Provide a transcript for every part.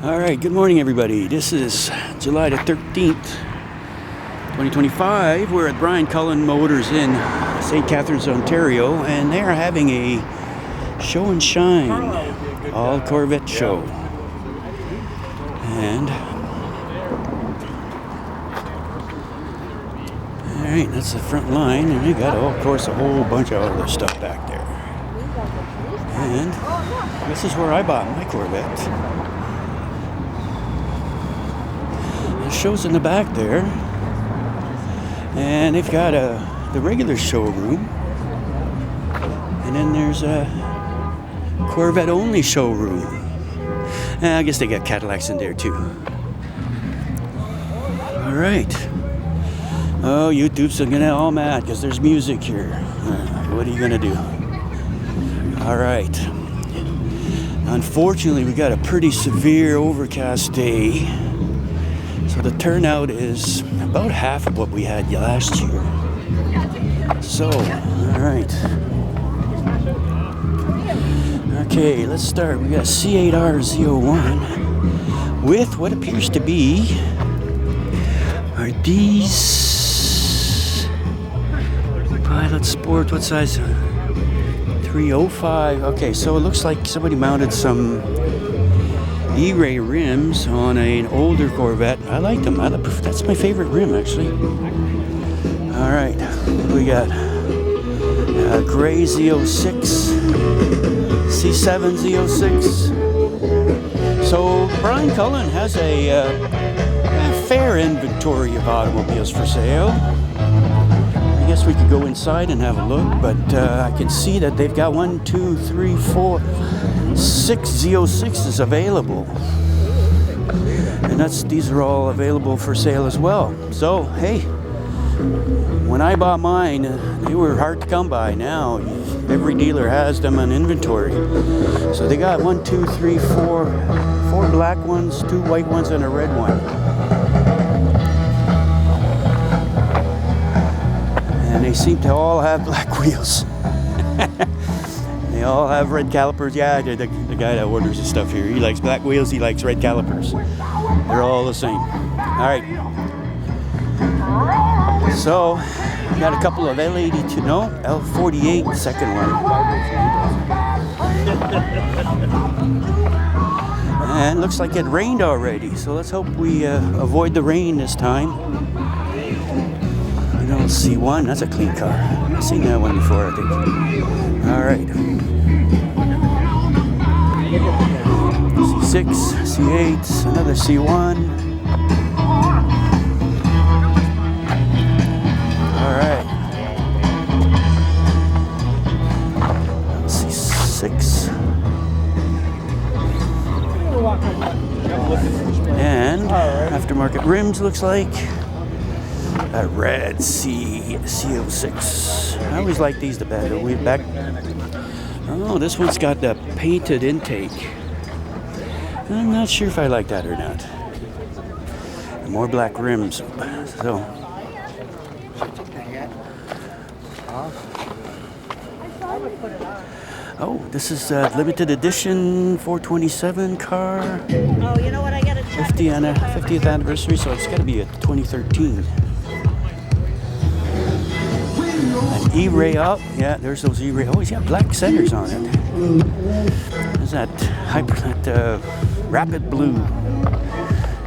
All right, good morning, everybody. This is July the 13th, 2025. We're at Cullen Motors in St. Catharines, Ontario, and they are having a show and shine, all Corvette show. And all right, that's the front line, and they got, of course, a whole bunch of other stuff back there. And this is where I bought my Corvette. Shows in the back there, and they've got the regular showroom, and then there's a Corvette only showroom. And I guess they got Cadillacs in there too. All right. Oh, YouTube's gonna all mad because there's music here. What are you gonna do? All right. Unfortunately, we got a pretty severe overcast day. So the turnout is about half of what we had last year. So, all right. Okay, let's start. We got C8R Z01 with what appears to be are these Pilot Sport. What size? 305. Okay, so it looks like somebody mounted some E-ray rims on an older Corvette. I like them. That's my favorite rim, actually. All right, we got gray Z06, C7 Z06. So Brian Cullen has a fair inventory of automobiles for sale. I guess we could go inside and have a look, but I can see that they've got 6 Z06s available, and these are all available for sale as well. So hey, when I bought mine, they were hard to come by. Now every dealer has them on inventory. So they got 4 black ones, 2 white ones, and a red one. And they seem to all have black wheels. They all have red calipers. Yeah, the guy that orders the stuff here, he likes black wheels, he likes red calipers. They're all the same. All right. So, got a couple of L48, second one. And looks like it rained already, so let's hope we avoid the rain this time. C1, that's a clean car. I've seen that one before, I think. All right. C6, C8, another C1. All right. C6. And aftermarket rims, looks like. A red C06. I always like these the better. Oh, this one's got the painted intake. I'm not sure if I like that or not. More black rims. So. Oh, this is a limited edition 427 car. Oh, you know what? I gotta check. 50th anniversary, so it's got to be a 2013. An E-ray up. Yeah, there's those E-ray. Oh, he's got black centers on it. There's that rapid blue.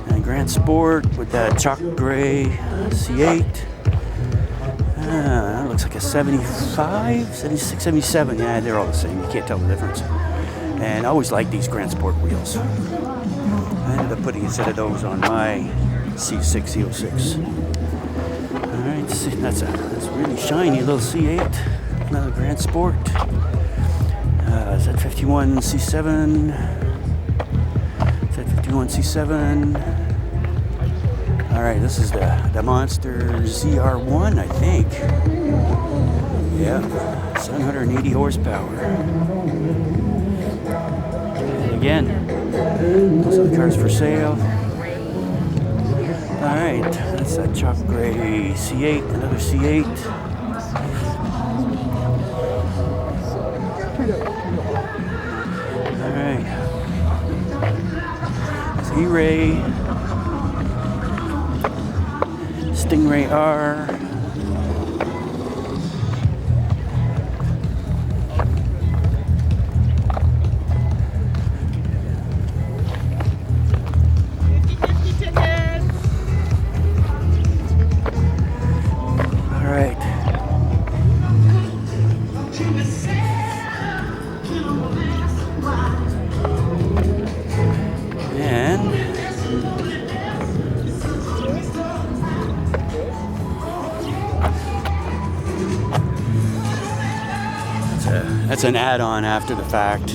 And Grand Sport with that chalk gray C8. That looks like a 75, 76, 77. Yeah, they're all the same. You can't tell the difference. And I always like these Grand Sport wheels. I ended up putting a set of those on my C6 Z06. Alright, that's a really shiny little C8. Another Grand Sport. Is that 51 C7? Is that 51 C7? Alright, this is the Monster ZR1, I think. Yeah, 780 horsepower. And again, those are the cars for sale. Alright, that's that chalk gray C8, another C8. Alright. E-Ray, Stingray R, all right. And that's an add-on after the fact.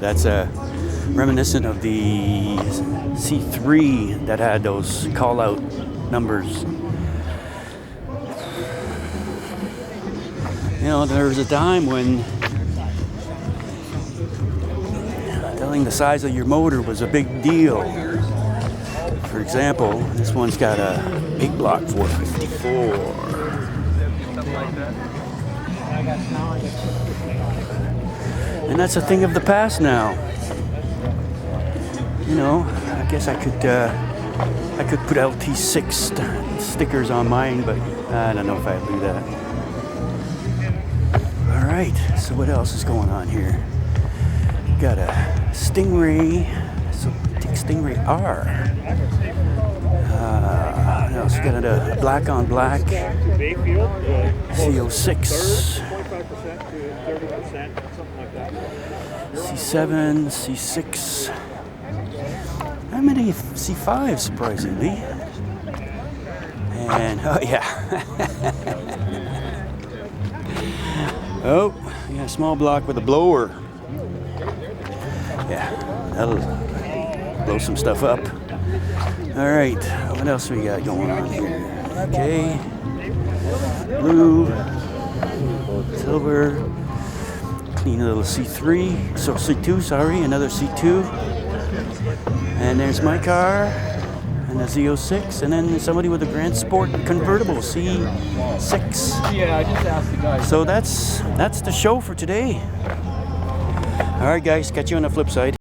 That's reminiscent of the C3 that had those call-out numbers. You know, there was a time when telling the size of your motor was a big deal. For example, this one's got a big block 454. And that's a thing of the past now. You know, I guess I could put LT6 stickers on mine, but I don't know if I'd do that. All right, so what else is going on here? Got a Stingray, so take Stingray R. What else? We got a black on black CO6. C7, C6. How many C5s, surprisingly? And, oh yeah. Oh, yeah, small block with a blower. Yeah, that'll blow some stuff up. All right, what else we got going on here? Okay, blue, silver, clean little C3, so C2, sorry, another C2. And there's my car, and a Z06, and then somebody with a Grand Sport convertible, C6. Yeah, I just asked the guy. So that's the show for today. All right, guys, catch you on the flip side.